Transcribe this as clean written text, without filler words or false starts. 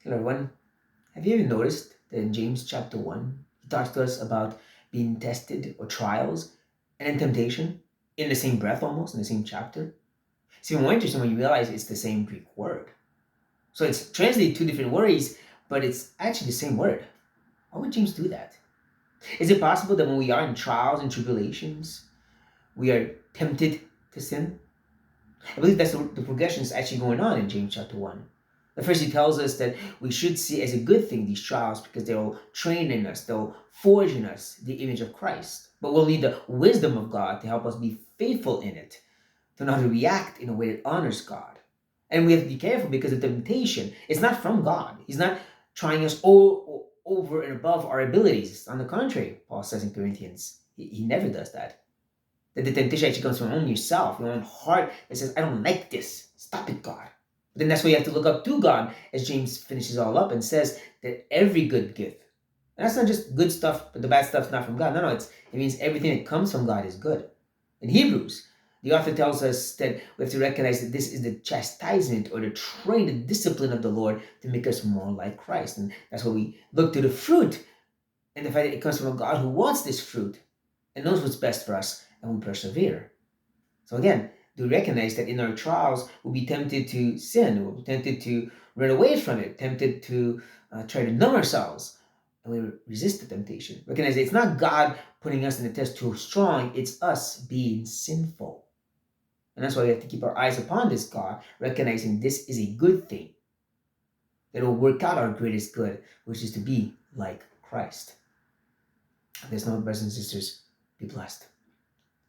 Hello everyone. Have you ever noticed that in James chapter 1, he talks to us about being tested or trials and then temptation in the same breath almost, in the same chapter? It's even more interesting when you realize it's the same Greek word. So it's translated two different words, but it's actually the same word. Why would James do that? Is it possible that when we are in trials and tribulations, we are tempted to sin? I believe that's the progression is actually going on in James chapter 1. At first, he tells us that we should see as a good thing these trials because they'll train in us, they'll forge in us the image of Christ. But we'll need the wisdom of God to help us be faithful in it, to know how to react in a way that honors God. And we have to be careful because the temptation is not from God. He's not trying us over and above our abilities. On the contrary, Paul says in Corinthians, he never does that. That the temptation actually comes from your own yourself, your own heart that says, I don't like this. Stop it, God. But then that's why you have to look up to God, as James finishes all up and says that every good gift, and that's not just good stuff, but the bad stuff's not from God. No, it means everything that comes from God is good. In Hebrews, the author tells us that we have to recognize that this is the chastisement or the train, the discipline of the Lord to make us more like Christ. And that's why we look to the fruit and the fact that it comes from a God who wants this fruit and knows what's best for us, and we persevere. So again, do we recognize that in our trials we'll be tempted to sin, we'll be tempted to run away from it, tempted to try to numb ourselves, and we resist the temptation. Recognize that it's not God putting us in the test too strong, it's us being sinful. And that's why we have to keep our eyes upon this God, recognizing this is a good thing that will work out our greatest good, which is to be like Christ. There's no brothers and sisters. Be blessed.